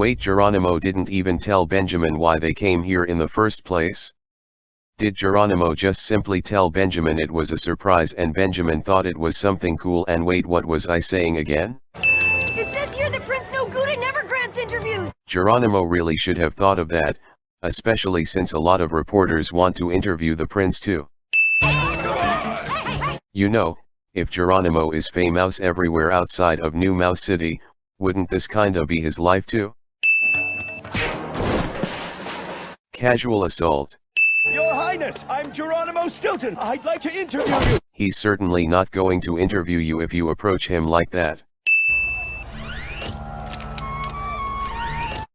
Wait, Geronimo didn't even tell Benjamin why they came here in the first place? Did Geronimo just simply tell Benjamin it was a surprise and Benjamin thought it was something cool? And wait, what was I saying again? It says here that Prince No Good never grants interviews! Geronimo really should have thought of that, especially since a lot of reporters want to interview the prince too. You know, if Geronimo is famous everywhere outside of New Mouse City, wouldn't this kinda be his life too? Casual assault. Your Highness, I'm Geronimo Stilton. I'd like to interview you. He's certainly not going to interview you if you approach him like that.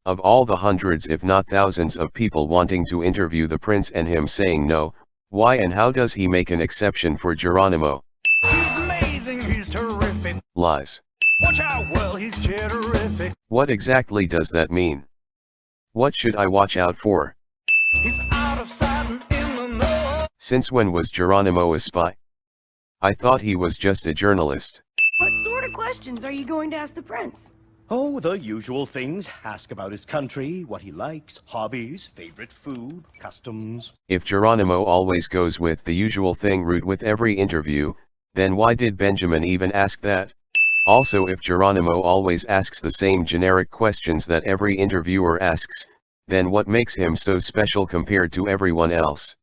Of all the hundreds if not thousands of people wanting to interview the prince and him saying no, why and how does he make an exception for Geronimo? He's amazing, he's terrific. Lies. Watch out, well, he's terrific. What exactly does that mean? What should I watch out for? He's out of sight and in the know. Since when was Geronimo a spy? I thought he was just a journalist. What sort of questions are you going to ask the prince? Oh, the usual things. Ask about his country, what he likes, hobbies, favorite food, customs. If Geronimo always goes with the usual thing route with every interview, then why did Benjamin even ask that? Also, if Geronimo always asks the same generic questions that every interviewer asks, then what makes him so special compared to everyone else?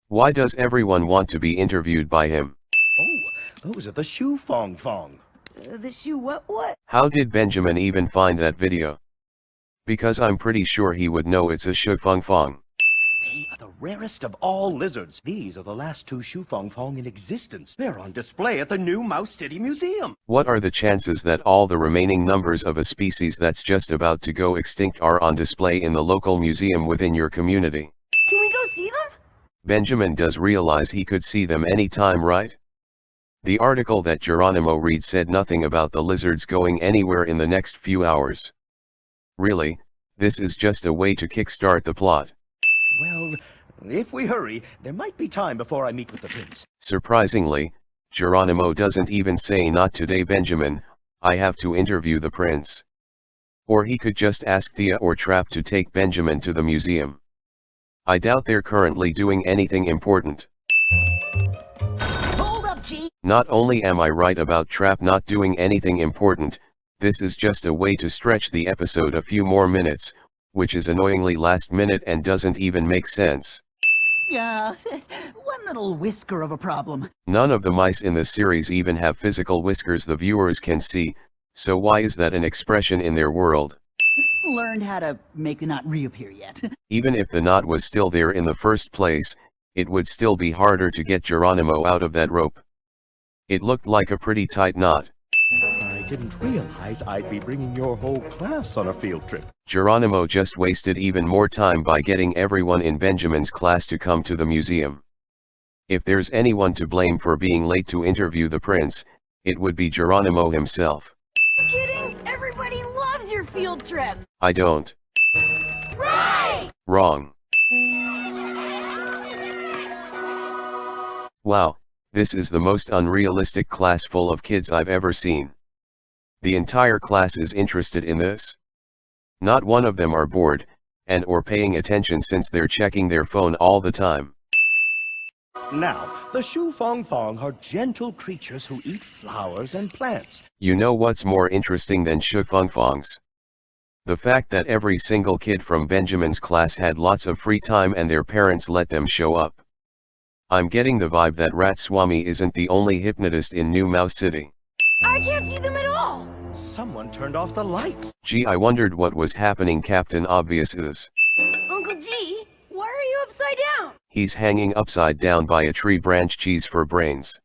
Why does everyone want to be interviewed by him? Oh, those are the Shufungfong. The shoe what? How did Benjamin even find that video? Because I'm pretty sure he would know it's a Shufungfong. They are the rarest of all lizards. These are the last two Shufungfong in existence. They're on display at the New Mouse City Museum. What are the chances that all the remaining numbers of a species that's just about to go extinct are on display in the local museum within your community? Can we go see them? Benjamin does realize he could see them anytime, right? The article that Geronimo read said nothing about the lizards going anywhere in the next few hours. Really, this is just a way to kickstart the plot. Well, if we hurry, there might be time before I meet with the prince. Surprisingly, Geronimo doesn't even say not today, Benjamin, I have to interview the prince. Or he could just ask Thea or Trap to take Benjamin to the museum. I doubt they're currently doing anything important. Hold up, G! Not only am I right about Trap not doing anything important, this is just a way to stretch the episode a few more minutes, which is annoyingly last minute and doesn't even make sense. Yeah, one little whisker of a problem. None of the mice in the series even have physical whiskers the viewers can see, so why is that an expression in their world? Learned how to make the knot reappear yet. Even if the knot was still there in the first place, it would still be harder to get Geronimo out of that rope. It looked like a pretty tight knot. I didn't realize I'd be bringing your whole class on a field trip. Geronimo just wasted even more time by getting everyone in Benjamin's class to come to the museum. If there's anyone to blame for being late to interview the prince, it would be Geronimo himself. Kidding? Everybody loves your field trips! I don't. Right! Wrong. Wow, this is the most unrealistic class full of kids I've ever seen. The entire class is interested in this. Not one of them are bored, or paying attention since they're checking their phone all the time. Now, the Shufungfong are gentle creatures who eat flowers and plants. You know what's more interesting than Shufungfongs? The fact that every single kid from Benjamin's class had lots of free time and their parents let them show up. I'm getting the vibe that Ratswamy isn't the only hypnotist in New Mouse City. I can't see them at all! Someone turned off the lights. Gee, I wondered what was happening. Captain Obvious is. Uncle G, why are you upside down? He's hanging upside down by a tree branch. Cheese for brains.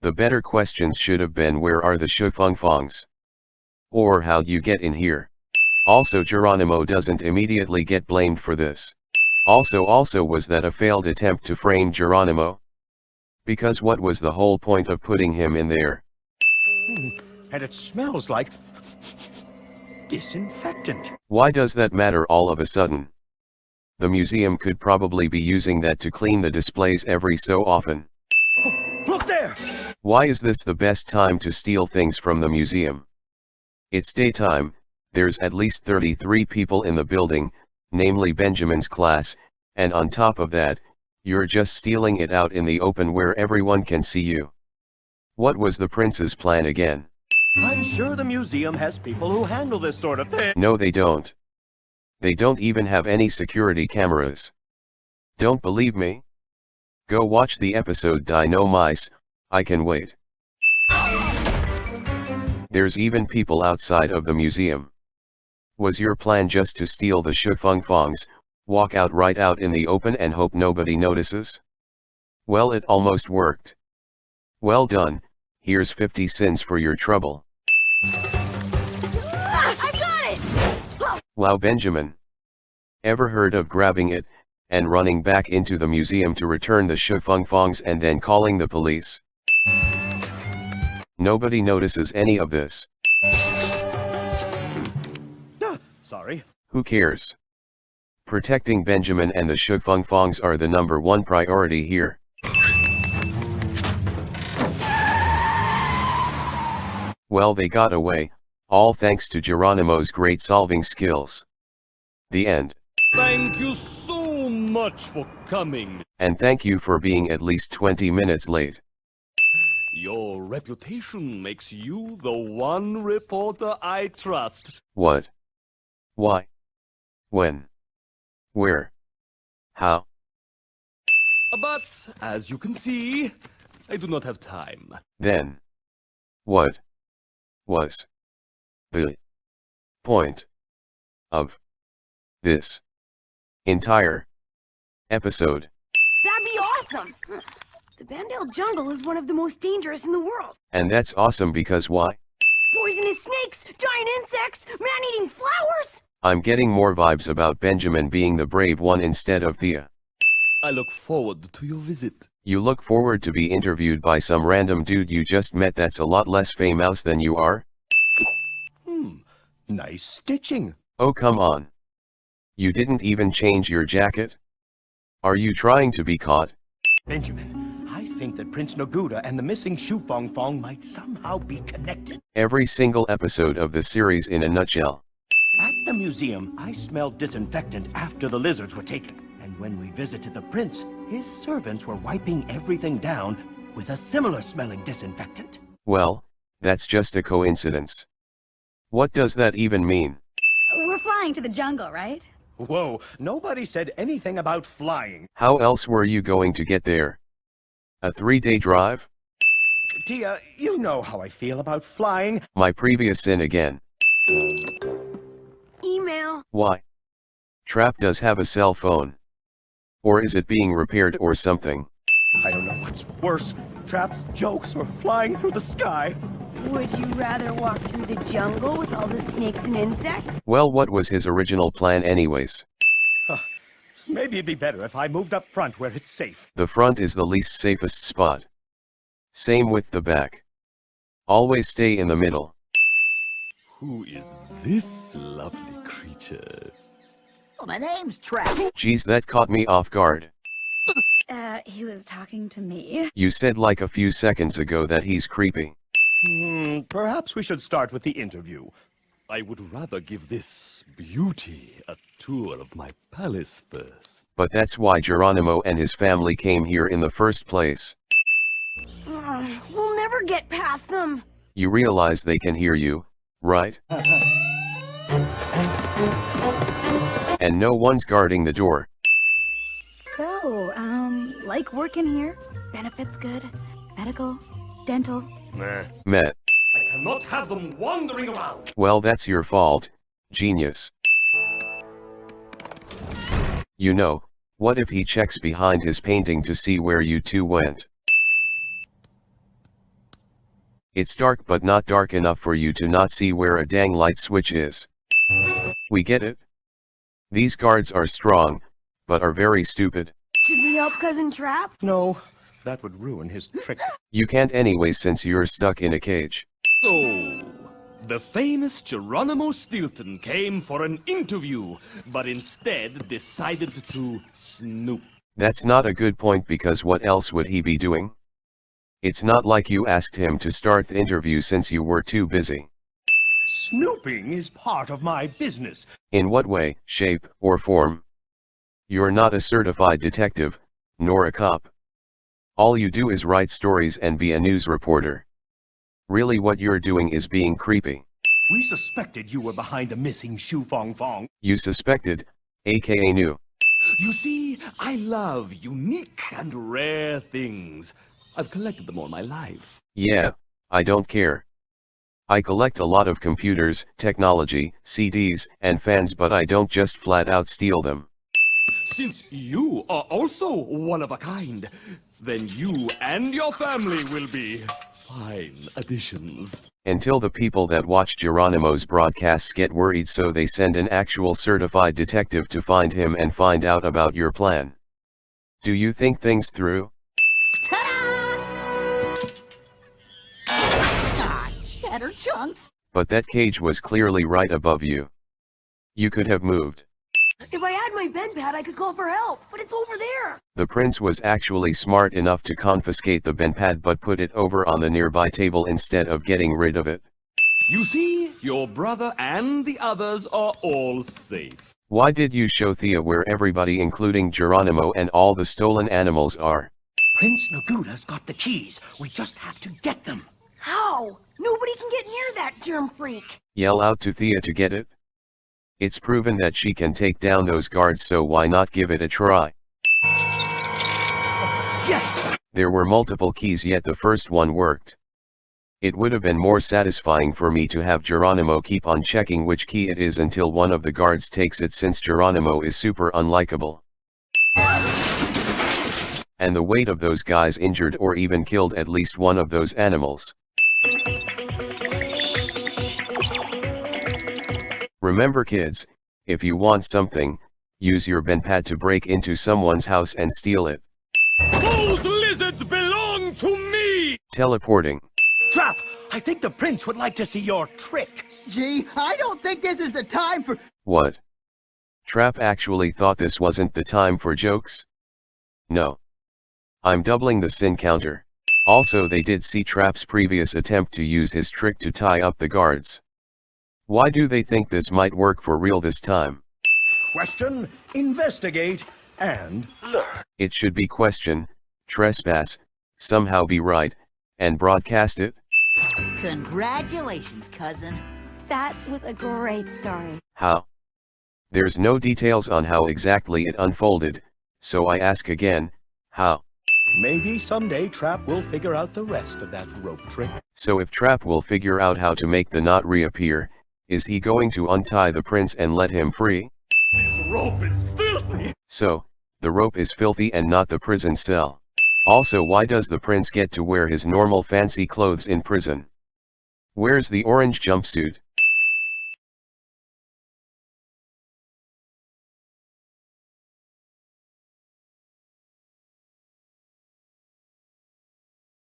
The better questions should have been, where are the Shufungfongs? Or how'd you get in here? Also, Geronimo doesn't immediately get blamed for this. Also was that a failed attempt to frame Geronimo? Because what was the whole point of putting him in there? And it smells like disinfectant. Why does that matter all of a sudden? The museum could probably be using that to clean the displays every so often. Oh, look there! Why is this the best time to steal things from the museum? It's daytime, There's at least 33 people in the building, namely Benjamin's class, and on top of that, you're just stealing it out in the open where everyone can see you. What was the prince's plan again? I'm sure the museum has people who handle this sort of thing. No, they don't. They don't even have any security cameras. Don't believe me? Go watch the episode Dino Mice, I can wait. There's even people outside of the museum. Was your plan just to steal the Shufungfongs, walk out right out in the open and hope nobody notices? Well, it almost worked. Well done, here's 50 cents for your trouble. I got it! Wow, Benjamin. Ever heard of grabbing it, and running back into the museum to return the Shufungfongs and then calling the police? Nobody notices any of this. Sorry. Who cares? Protecting Benjamin and the Shufungfongs are the #1 priority here. Well, they got away, all thanks to Geronimo's great solving skills. The end. Thank you so much for coming. And thank you for being at least 20 minutes late. Your reputation makes you the one reporter I trust. What? Why? When? Where? How? But, as you can see, I do not have time. Then. What was the point of this entire episode? That'd be awesome! The Bandale jungle is one of the most dangerous in the world. And that's awesome because why? Poisonous snakes, giant insects, man-eating flowers! I'm getting more vibes about Benjamin being the brave one instead of Thea. I look forward to your visit. You look forward to be interviewed by some random dude you just met that's a lot less famous than you are? Nice stitching. Oh, come on. You didn't even change your jacket? Are you trying to be caught? Benjamin, I think that Prince Noguda and the missing Shufungfong might somehow be connected. Every single episode of the series in a nutshell. At the museum, I smelled disinfectant after the lizards were taken. And when we visited the prince, his servants were wiping everything down with a similar smelling disinfectant. Well, that's just a coincidence. What does that even mean? We're flying to the jungle, right? Whoa, nobody said anything about flying. How else were you going to get there? A 3-day drive? Tia, you know how I feel about flying. My previous sin again. Email. Why? Trap does have a cell phone. Or is it being repaired or something? I don't know what's worse, Trap's jokes or flying through the sky. Would you rather walk through the jungle with all the snakes and insects? Well, what was his original plan anyways? Maybe it'd be better if I moved up front where it's safe. The front is the least safest spot. Same with the back. Always stay in the middle. Who is this lovely creature? Oh, my name's Trap. Geez, that caught me off guard. He was talking to me. You said like a few seconds ago that he's creepy. Perhaps we should start with the interview. I would rather give this beauty a tour of my palace first. But that's why Geronimo and his family came here in the first place. We'll never get past them. You realize they can hear you, right? And no one's guarding the door. So, like working here? Benefits good? Medical? Dental? Nah. Met. I cannot have them wandering around. Well, that's your fault, genius. You know, what if he checks behind his painting to see where you two went? It's dark but not dark enough for you to not see where a dang light switch is. We get it? These guards are strong, but are very stupid. Should we help Cousin Trap? No, that would ruin his trick. You can't anyway since you're stuck in a cage. So, the famous Geronimo Stilton came for an interview, but instead decided to snoop. That's not a good point because what else would he be doing? It's not like you asked him to start the interview since you were too busy. Snooping is part of my business. In what way, shape, or form? You're not a certified detective, nor a cop. All you do is write stories and be a news reporter. Really what you're doing is being creepy. We suspected you were behind the missing Shufungfong. You suspected, aka knew. You see, I love unique and rare things. I've collected them all my life. Yeah, I don't care. I collect a lot of computers, technology, CDs, and fans, but I don't just flat out steal them. Since you are also one of a kind, then you and your family will be fine additions. Until the people that watch Geronimo's broadcasts get worried, so they send an actual certified detective to find him and find out about your plan. Do you think things through? Ta-da! Ah, cheddar chunks. But that cage was clearly right above you. You could have moved. If I had my bed pad, I could call for help, but it's over there. The prince was actually smart enough to confiscate the bed pad but put it over on the nearby table instead of getting rid of it. You see, your brother and the others are all safe. Why did you show Thea where everybody, including Geronimo and all the stolen animals, are? Prince Naguda's got the keys. We just have to get them. How? Nobody can get near that germ freak. Yell out to Thea to get it? It's proven that she can take down those guards, so why not give it a try? Yes! There were multiple keys, yet the first one worked. It would have been more satisfying for me to have Geronimo keep on checking which key it is until one of the guards takes it, since Geronimo is super unlikable. And the weight of those guys injured or even killed at least one of those animals. Remember kids, if you want something, use your bed pad to break into someone's house and steal it. Those lizards belong to me! Teleporting. Trap! I think the prince would like to see your trick. Gee, I don't think this is the time for... What? Trap actually thought this wasn't the time for jokes? No. I'm doubling the sin counter. Also, they did see Trap's previous attempt to use his trick to tie up the guards. Why do they think this might work for real this time? Question, investigate, and learn. It should be question, trespass, somehow be right, and broadcast it? Congratulations, cousin. That was a great story. How? There's no details on how exactly it unfolded, so I ask again, how? Maybe someday Trap will figure out the rest of that rope trick. So if Trap will figure out how to make the knot reappear, is he going to untie the prince and let him free? This rope is filthy! So, the rope is filthy and not the prison cell. Also, why does the prince get to wear his normal fancy clothes in prison? Where's the orange jumpsuit?